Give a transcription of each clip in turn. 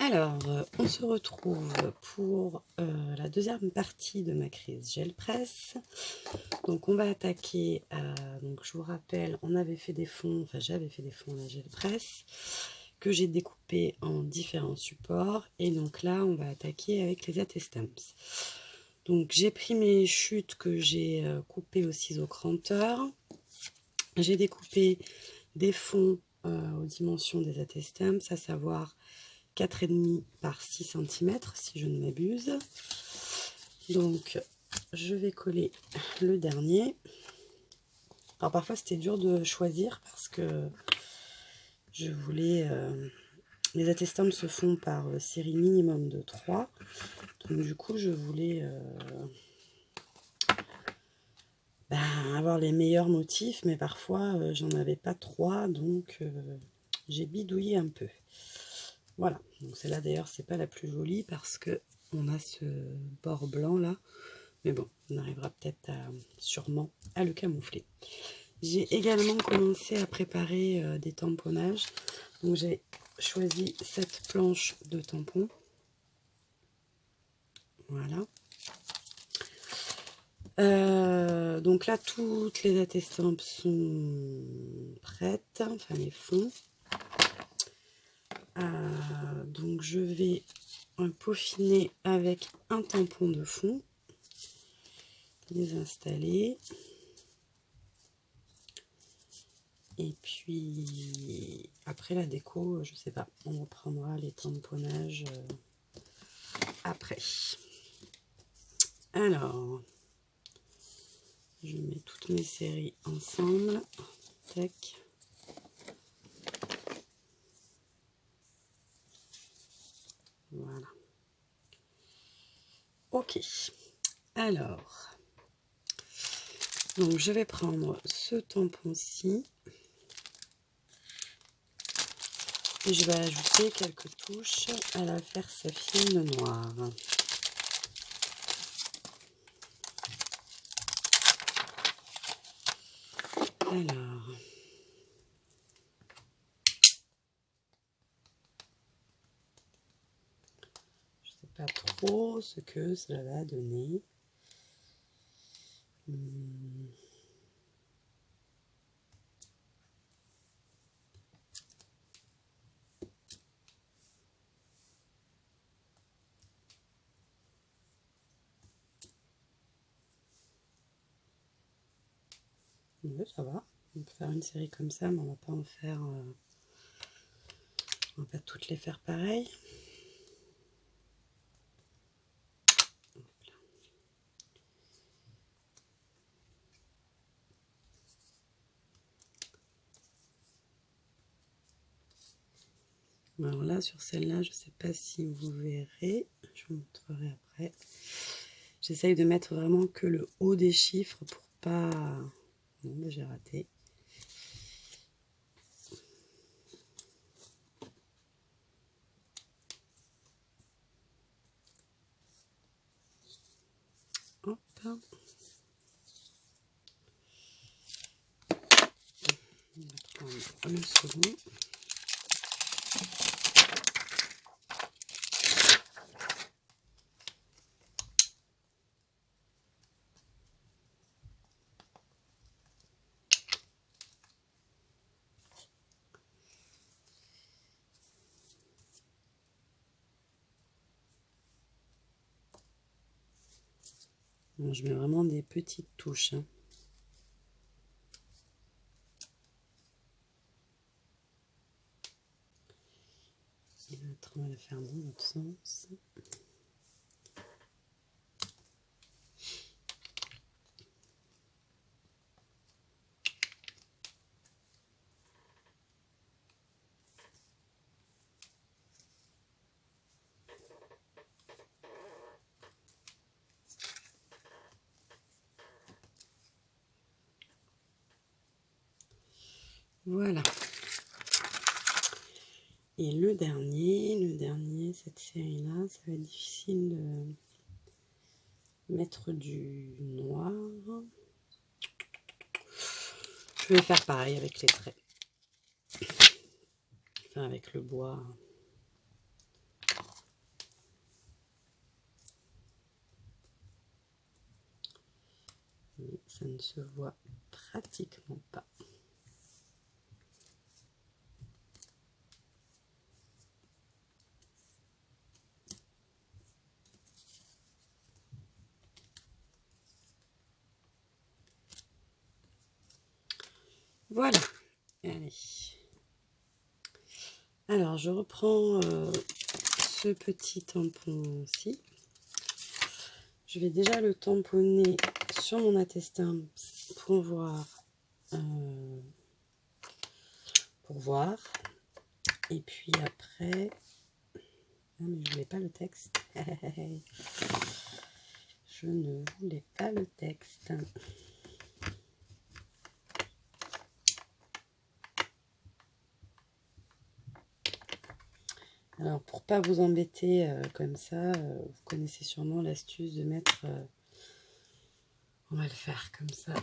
On se retrouve pour la deuxième partie de ma crise gel presse. Donc on va attaquer, donc je vous rappelle, on avait fait des fonds, enfin j'avais fait des fonds à la gel presse que j'ai découpé en différents supports. Et donc là on va attaquer avec les attestamps. Donc j'ai pris mes chutes que j'ai coupées au ciseau cranteur. J'ai découpé des fonds aux dimensions des attestamps, à savoir 4,5 par 6 cm si je ne m'abuse. Donc je vais coller le dernier. Alors parfois c'était dur de choisir parce que je voulais... les attestamps se font par série minimum de 3. Donc du coup je voulais avoir les meilleurs motifs, mais parfois j'en avais pas 3, donc j'ai bidouillé un peu. Voilà, donc celle-là d'ailleurs c'est pas la plus jolie parce que on a ce bord blanc là, mais bon, on arrivera peut-être sûrement à le camoufler. J'ai également commencé à préparer des tamponnages, donc j'ai choisi cette planche de tampons. Voilà. Donc là toutes les attestampes sont prêtes, enfin les fonds. Donc je vais peaufiner avec un tampon de fond, les installer, et puis après la déco, je sais pas, on reprendra les tamponnages après. Alors je mets toutes mes séries ensemble. Tac. Voilà. Ok. Alors, donc je vais prendre ce tampon-ci et je vais ajouter quelques touches à la Versafine noire. Alors, je sais pas trop ce que cela va donner. Oui, ça va. On peut faire une série comme ça, mais on va pas en faire. On va pas toutes les faire pareil. Alors là, sur celle-là, je sais pas si vous verrez. Je vous montrerai après. J'essaye de mettre vraiment que le haut des chiffres pour pas... Bon, ben, j'ai raté. Hop. On va prendre le second. Bon, je mets vraiment des petites touches. Hein. Et l'autre, on va la faire dans l'autre sens. Voilà. Et le dernier, cette série-là, ça va être difficile de mettre du noir. Je vais faire pareil avec les traits. Enfin, avec le bois. ça ne se voit pratiquement pas. Voilà, allez. Alors, je reprends ce petit tampon-ci. Je vais déjà le tamponner sur mon attestin pour voir. Et puis après... Non, mais je voulais pas le texte. Je ne voulais pas le texte. Alors, pour pas vous embêter comme ça, vous connaissez sûrement l'astuce de mettre... on va le faire comme ça.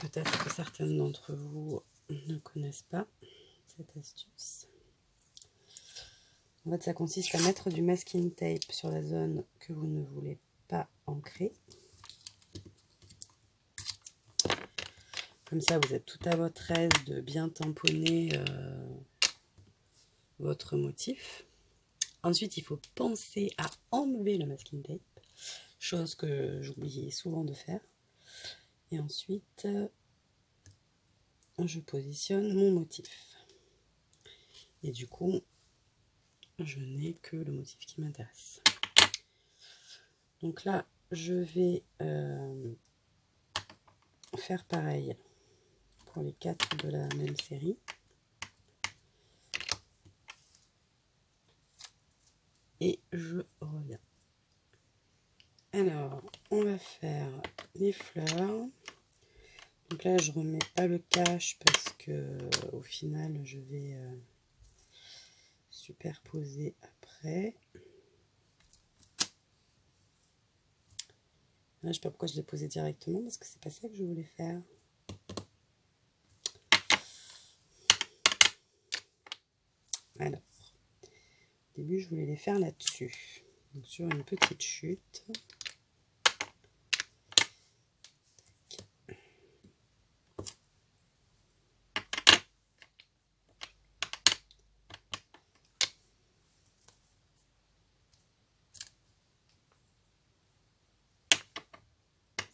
Peut-être que certaines d'entre vous ne connaissent pas cette astuce. En fait, ça consiste à mettre du masking tape sur la zone que vous ne voulez pas ancrer. Comme ça, vous êtes tout à votre aise de bien tamponner votre motif. Ensuite, il faut penser à enlever le masking tape, chose que j'oublie souvent de faire. Et ensuite, je positionne mon motif. Et du coup, je n'ai que le motif qui m'intéresse. Donc là, je vais faire pareil pour les 4 de la même série. Et je reviens. Alors, on va faire les fleurs. Donc là, je remets pas le cache parce que au final, je vais superposer après. Là, je sais pas pourquoi je l'ai posé directement parce que c'est pas ça que je voulais faire. Alors, au début, je voulais les faire là-dessus, donc sur une petite chute.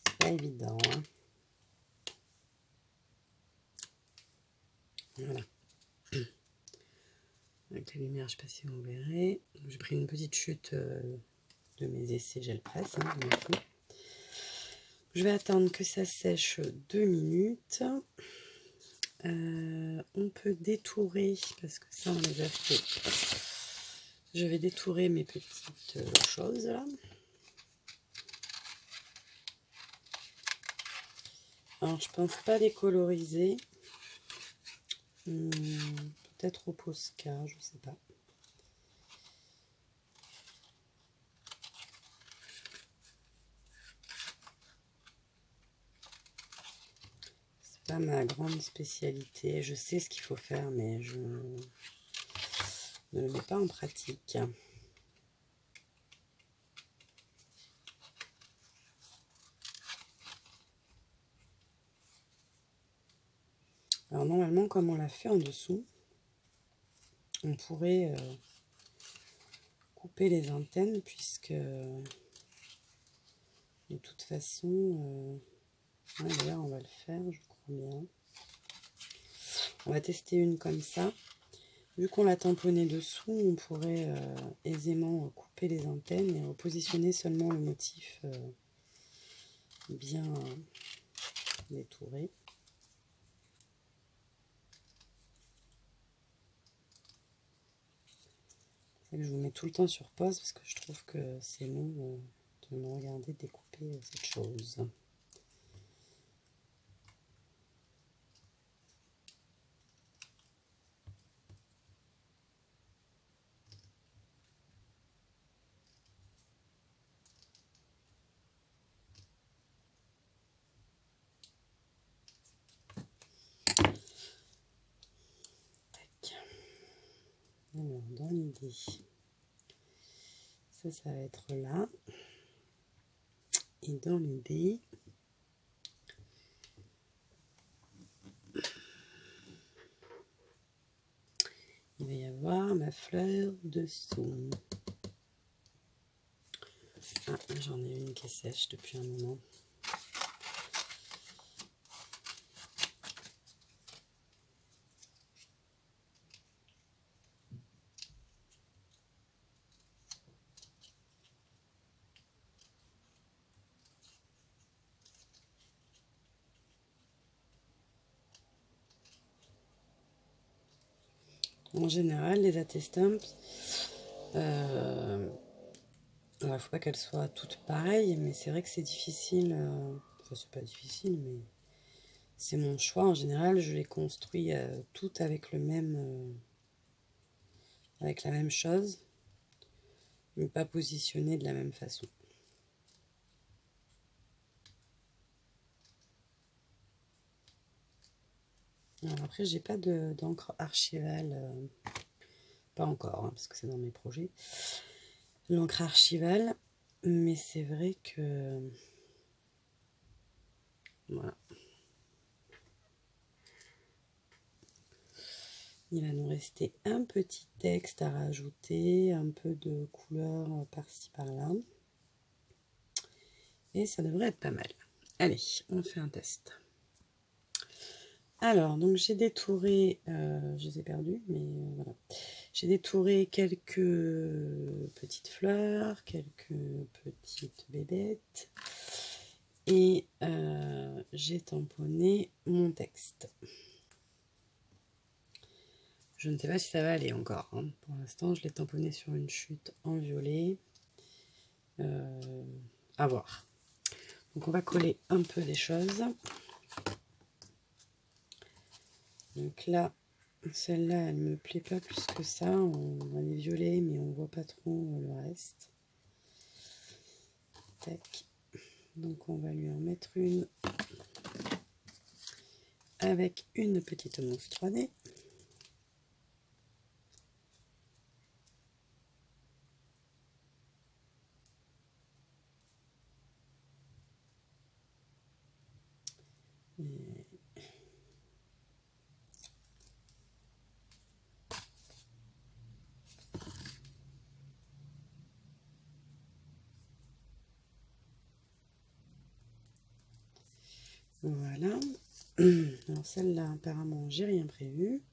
C'est pas évident, hein. Voilà. Avec la lumière, je ne sais pas si vous verrez. J'ai pris une petite chute de mes essais gel presse, hein, je vais attendre que ça sèche 2 minutes. On peut détourer, parce que ça on les a fait. Je vais détourer mes petites choses là. Alors je pense pas les coloriser. Peut-être au Posca, je sais pas. C'est pas ma grande spécialité. Je sais ce qu'il faut faire, mais je ne le mets pas en pratique. Alors normalement, comme on l'a fait en dessous, on pourrait couper les antennes puisque de toute façon, ouais, d'ailleurs on va le faire, je crois bien. On va tester une comme ça. Vu qu'on l'a tamponné dessous, on pourrait aisément couper les antennes et repositionner seulement le motif bien détouré. Je vous mets tout le temps sur pause parce que je trouve que c'est long de me regarder découper cette chose. Alors, dans l'idée, ça va être là. Et dans l'idée, va y avoir ma fleur dessous. Ah, j'en ai une qui est sèche depuis un moment. En général, les attestamps, il ne faut pas qu'elles soient toutes pareilles, mais c'est vrai que c'est difficile. Enfin, c'est pas difficile, mais c'est mon choix. En général, je les construis toutes avec avec la même chose, mais pas positionnées de la même façon. Alors après, j'ai pas d'encre archivale, pas encore, hein, parce que c'est dans mes projets. L'encre archivale, mais c'est vrai que voilà. Il va nous rester un petit texte à rajouter, un peu de couleur par-ci par-là. Et ça devrait être pas mal. Allez, on fait un test. Alors, donc j'ai détouré, je les ai perdus, mais voilà. J'ai détouré quelques petites fleurs, quelques petites bébêtes. Et j'ai tamponné mon texte. Je ne sais pas si ça va aller encore. Hein. Pour l'instant, je l'ai tamponné sur une chute en violet. À voir. Donc on va coller un peu des choses. Donc là, celle-là, elle me plaît pas plus que ça. Elle est violet, mais on voit pas trop le reste. Tac. Donc on va lui en mettre une avec une petite mousse 3D. Voilà. Alors celle-là, apparemment, j'ai rien prévu.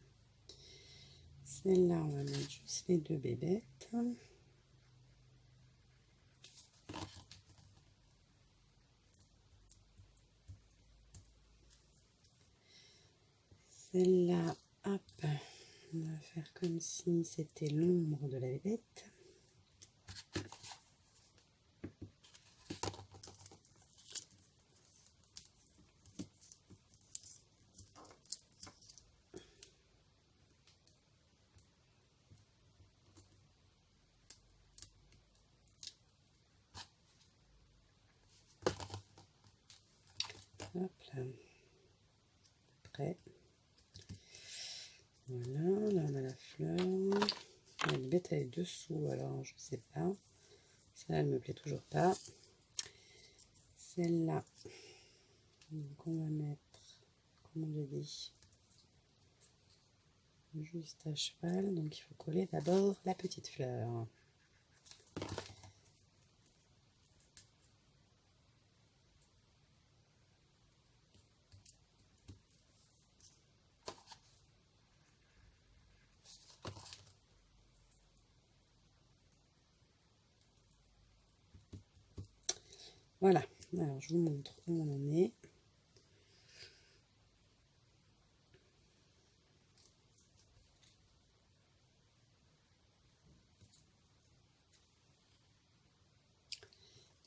Celle-là, on va mettre juste les deux bébêtes. Celle-là, hop, on va faire comme si c'était l'ombre de la bébête. Hop là, prêt. Voilà, là on a la fleur. La bébête elle est dessous, alors je sais pas. Celle-là, elle me plaît toujours pas. Celle-là, donc on va mettre, comme on l'a dit, juste à cheval. Donc il faut coller d'abord la petite fleur. Voilà, alors je vous montre où on en est.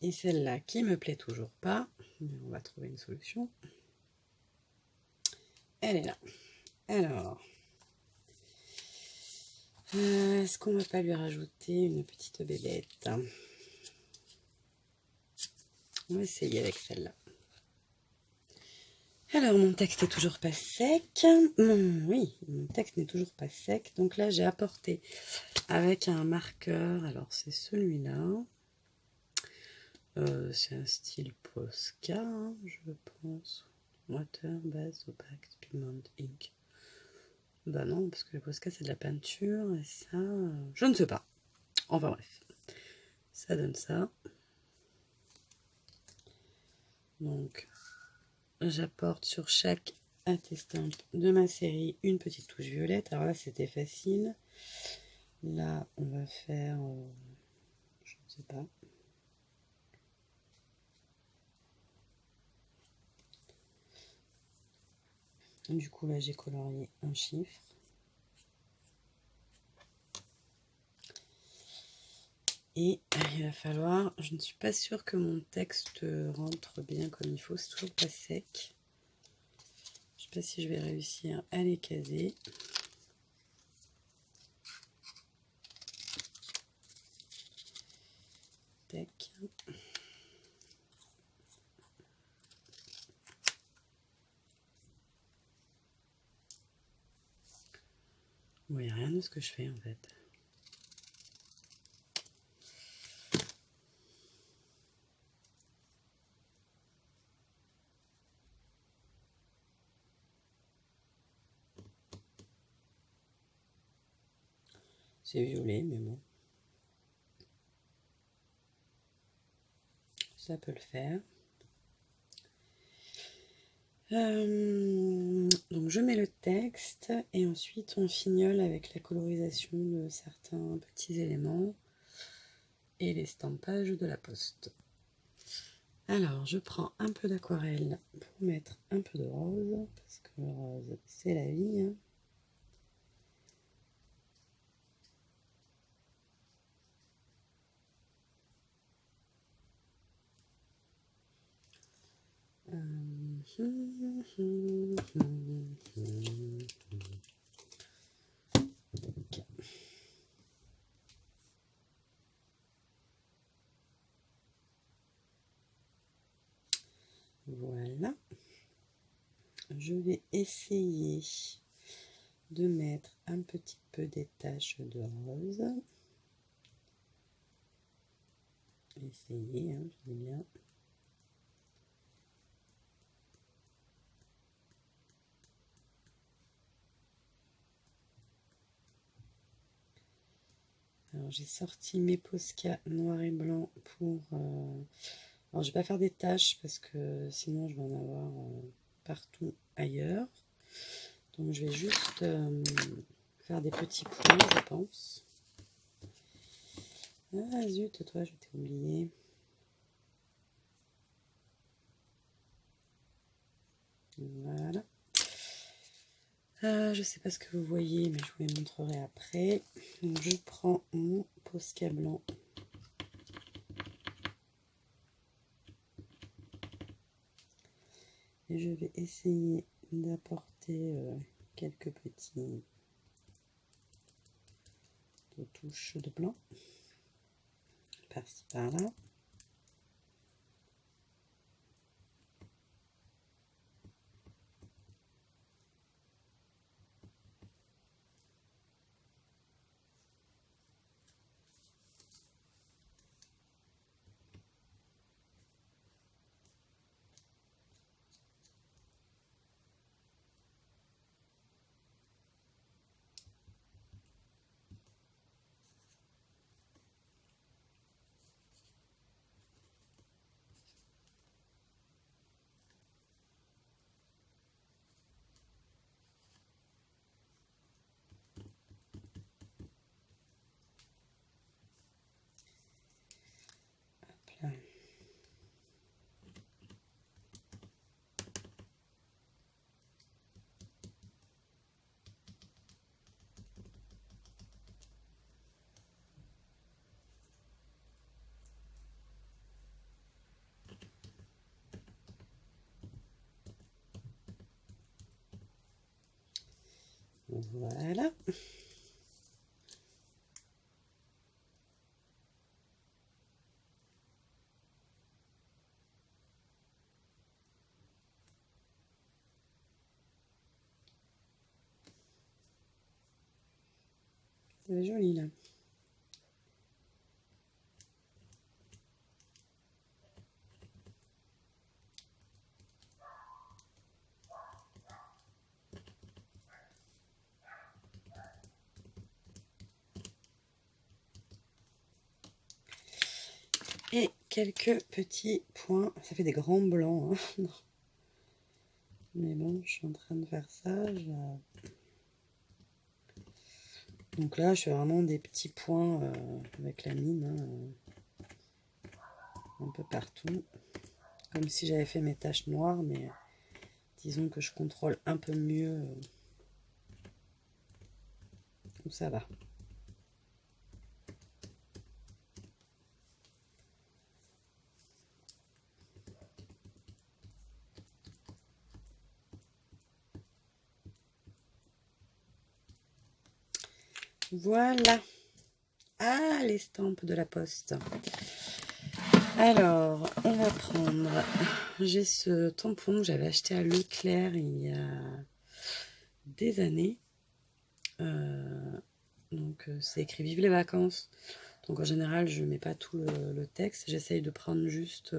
Et celle-là qui me plaît toujours pas, mais on va trouver une solution. Elle est là. Alors, est-ce qu'on va pas lui rajouter une petite bébête? On va essayer avec celle-là. Alors, mon texte est toujours pas sec. Oui, mon texte n'est toujours pas sec. Donc là, j'ai apporté avec un marqueur. Alors, c'est celui-là. C'est un style Posca, hein, je pense. Water, base, opaque, pigment, ink. Bah non, parce que le Posca c'est de la peinture et ça, je ne sais pas. Enfin bref, ça donne ça. Donc j'apporte sur chaque attestampe de ma série une petite touche violette. Alors là c'était facile. Là on va faire, je ne sais pas. Du coup là j'ai colorié un chiffre. Et il va falloir, je ne suis pas sûre que mon texte rentre bien comme il faut, c'est toujours pas sec. Je ne sais pas si je vais réussir à les caser. Tac. Bon, il n'y a rien de ce que je fais en fait. C'est violet, mais bon. Ça peut le faire. Donc je mets le texte et ensuite on fignole avec la colorisation de certains petits éléments et l'estampage de la poste. Alors je prends un peu d'aquarelle pour mettre un peu de rose, parce que le rose c'est la vie, hein. Voilà. Je vais essayer de mettre un petit peu des taches de rose. Essayer, hein, je dis bien. Alors j'ai sorti mes Posca noir et blanc pour... Alors je vais pas faire des taches parce que sinon je vais en avoir partout ailleurs. Donc je vais juste faire des petits points, je pense. Ah zut, toi je t'ai oublié. Voilà. Je sais pas ce que vous voyez, mais je vous les montrerai après. Donc je prends mon Posca blanc. Et je vais essayer d'apporter quelques petits touches de blanc. Par-ci, par-là. Hop là. Voilà. C'est joli là. Et quelques petits points. Ça fait des grands blancs. Hein. Mais bon, je suis en train de faire ça. Donc là, je fais vraiment des petits points avec la mine. Hein, un peu partout. Comme si j'avais fait mes taches noires. Mais disons que je contrôle un peu mieux où ça va. Voilà. Ah, l'estampe de la poste. Alors, on va prendre... J'ai ce tampon que j'avais acheté à Leclerc il y a des années. Donc, c'est écrit « Vive les vacances ». Donc, en général, je ne mets pas tout le texte. J'essaye de prendre juste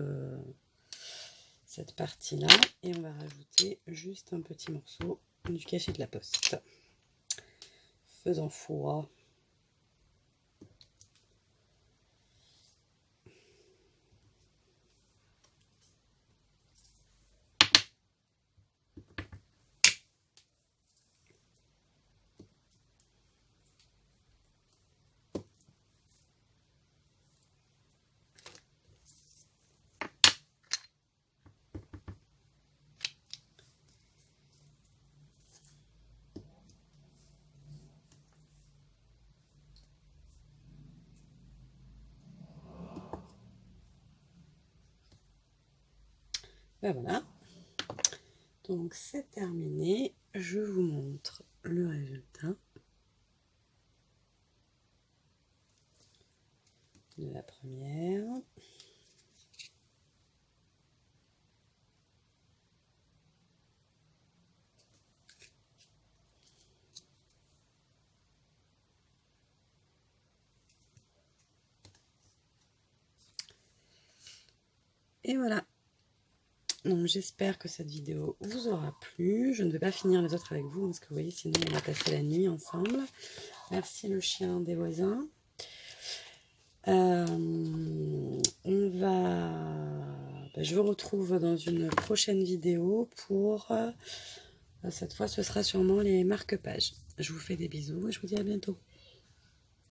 cette partie-là. Et on va rajouter juste un petit morceau du cachet de la poste. Faisant foi. Ben voilà. Donc c'est terminé. Je vous montre le résultat de la première. Et voilà. Donc j'espère que cette vidéo vous aura plu. Je ne vais pas finir les autres avec vous parce que vous voyez, sinon on va passer la nuit ensemble. Merci le chien des voisins. Je vous retrouve dans une prochaine vidéo pour... cette fois, ce sera sûrement les marque-pages. Je vous fais des bisous et je vous dis à bientôt.